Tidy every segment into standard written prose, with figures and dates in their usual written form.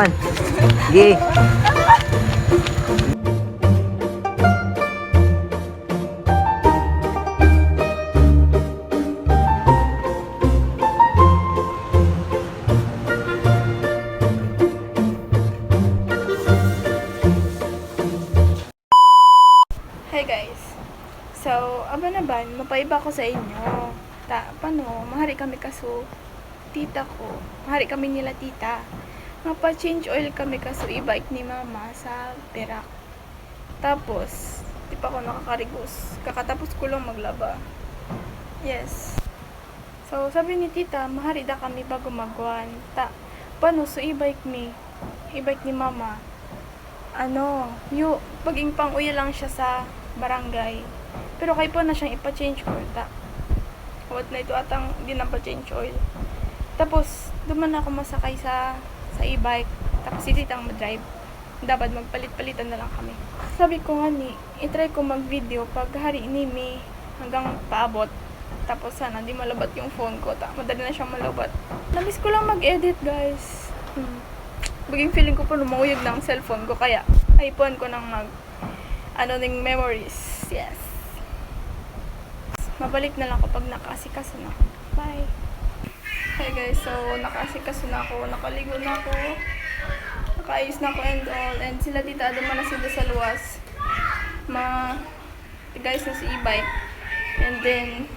Sige. Hi guys. So, aba na ba, mapaiba ko sa inyo. Paano, mahari kami kaso tita ko. Mahari kami nila tita. Mapa-change oil kami kaso e-bike ni mama sa Perak. Tapos, di pa ako nakakarigos. Kakatapos ko lang maglaba. Yes. So, sabi ni tita, mahari da kami bago magwan. Paano, so e-bike ni mama. Paging pang uya lang siya sa barangay. Pero kay po na siyang ipa-change oil What na ito atang hindi na pa-change oil. Tapos, duman ako masakay sa e-bike. Tapos si titang ma-drive. Dapat magpalit-palitan na lang kami. Sabi ko nga itry ko mag-video pag hari ni May hanggang paabot. Tapos sana di malabat yung phone ko. Madali na siyang malabat. Namiss ko lang mag-edit guys. Baging feeling ko pa lumawag na ang cellphone ko. Kaya iPhone ko nang ng memories. Yes. Mabalik na lang kapag nakaasikaso na ako. Bye! Hi guys, so nakaasikaso na ako, nakaligo na ako, nakaayos na ako and all, and sila tita, duman na sila sa luwas. Guys na si e-bike, and then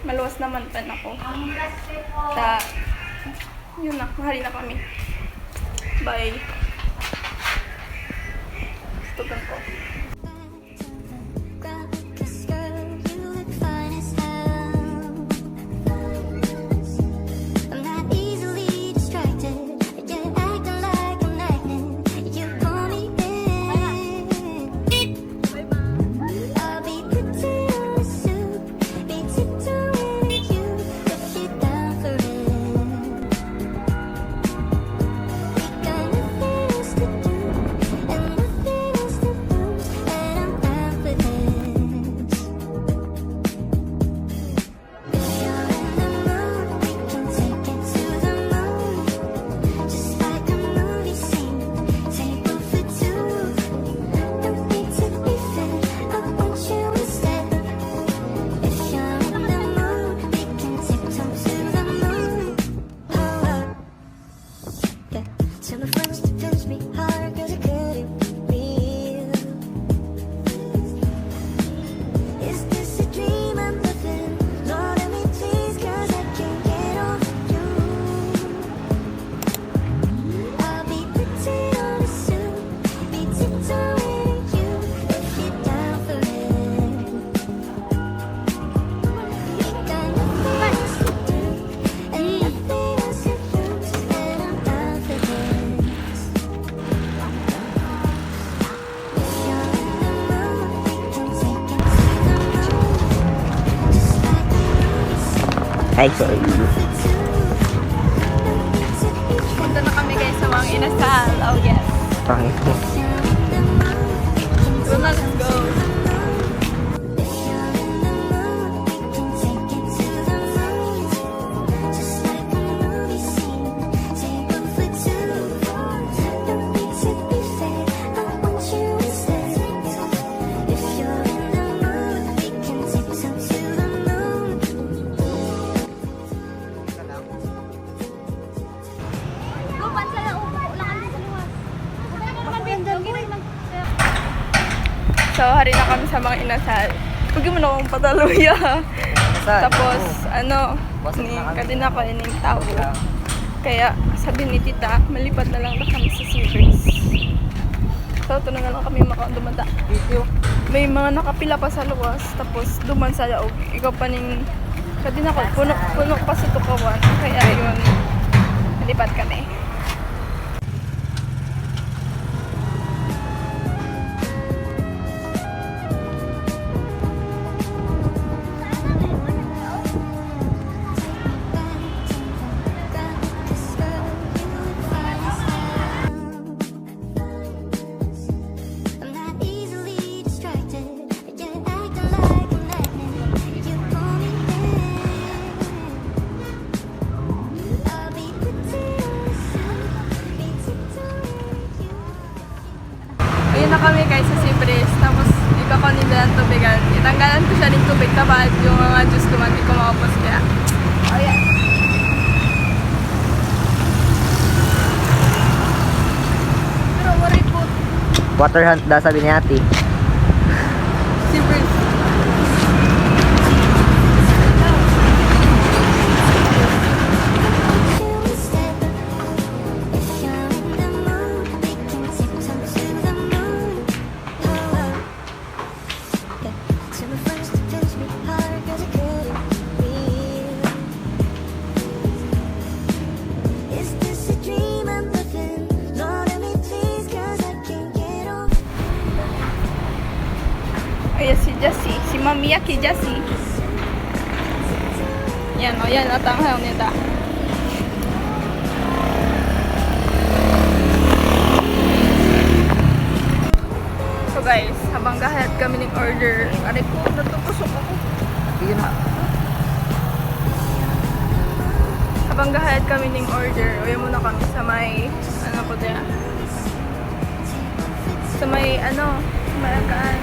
maluwas naman pa ako. Yun na, mahali na kami. Bye! Tugan ko. Ay, sorry. Punta na kami guys sa mga inasal. Oh yes. Pangit mo. So na, let's go. So, hari na kami sa mga inasal. Huwag mo na akong pataluya. Tapos, kadin ako yung tao. Kaya, sabi ni tita, malipat na lang kami sa series. So, ito na lang kami dumanda. May mga nakapila pa sa luwas. Tapos, duman sa laog. Ikaw pa kadin ako, puno pa sa tukawan. Kaya, yun, malipat kami. Ayun na kami guys sa Sibris. Tapos ikakunin na ng tubigan. Itanggalan ko siya ng tubig tapad yung mga juice ko hindi ko maupos kaya. Ayan. Pero waray po. Water hunt daw sabi ni ate. Sibris. Ayan si Jessie. Si Mami Yaki Jessie. Yan o, yan. At ang hayaw nita. So guys, habang gahayat kami ng order, aray ko, natupusok ako. Yun na. Habang gahayat kami ng order, uya muna kami sa may, ano ko dyan? Sa may, ano, sa may agaan.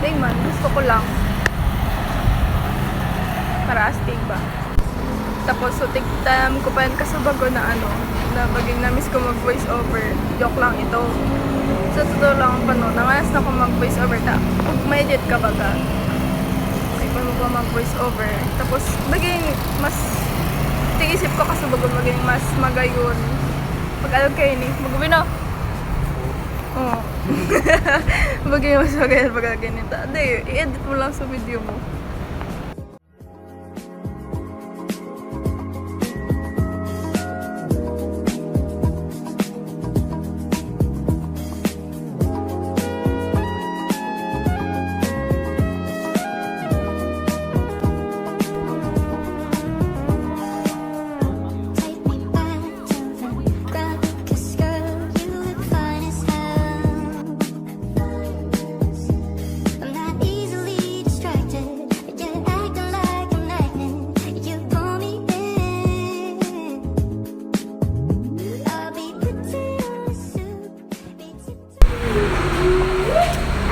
Dang man, gusto ko lang. Para astig ba? Tapos, so, tigtam ko pa yan kasubago na ano, na baging na-miss ko mag-voice over. Joke lang ito. Sa totoo lang ang panon, nangalas na ako mag-voice over. Pag may edit ka baga, ay pa mo ba mag-voice over. Tapos, baging mas, tig-isip ko kasubago, baging mas magayon. Pag-alog kayo ni, mag-uwi na. Oo. Bagay mas magayon pag ganito. Hindi, i-edit mo lang sa video mo.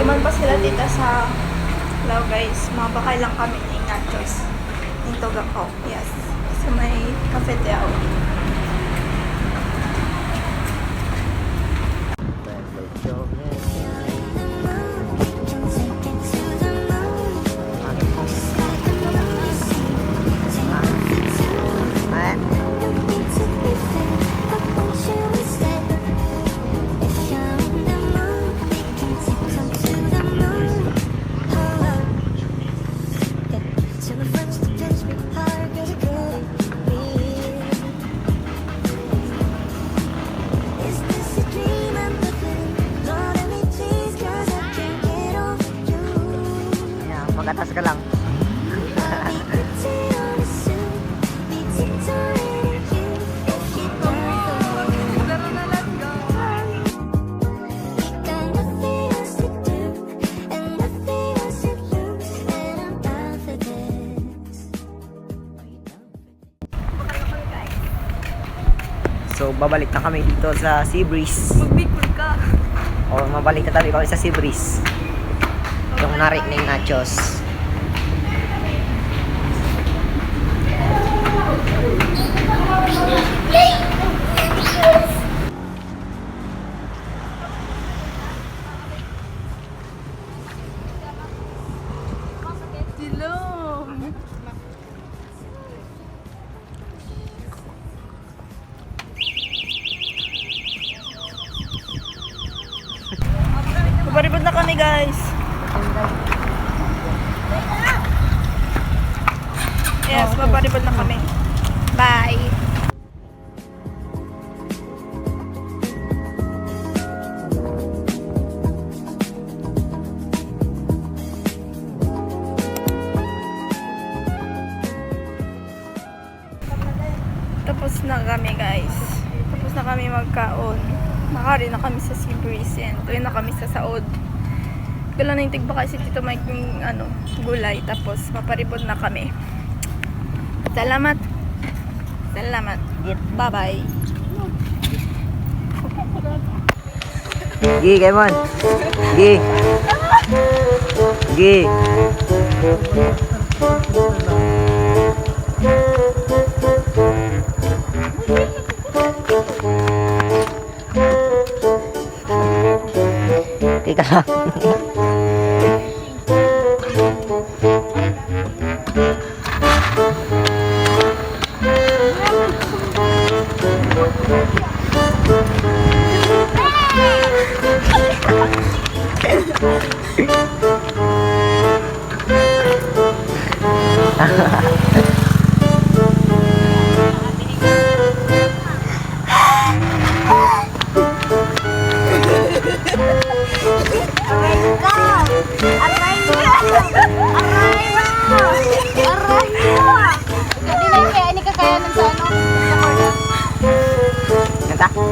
Duman pa sila dito sa Lao guys. Mabakay lang kami ng nachos. Ng togako. Yes. Sa may cafe tao. Magatas ka lang. So, babalik na kami dito sa Seabreeze. Magbikol ka. O, mabalik na tayo kami sa Seabreeze. Yung narik ng nachos. Dilong. Paparibad na kami guys. Yes, paparibad na kami. Bye! Tapos na kami guys. Tapos na kami magkaon. Nakari na kami sa Seabreeze and tuloy na kami sa Saod. Kailan na yung tigba kasi Tito Mike yung ano, gulay. Tapos maparipod na kami. Salamat. Salamat. Bye-bye. Gi, come on. Gi. Gi. Teka lang. Kanta?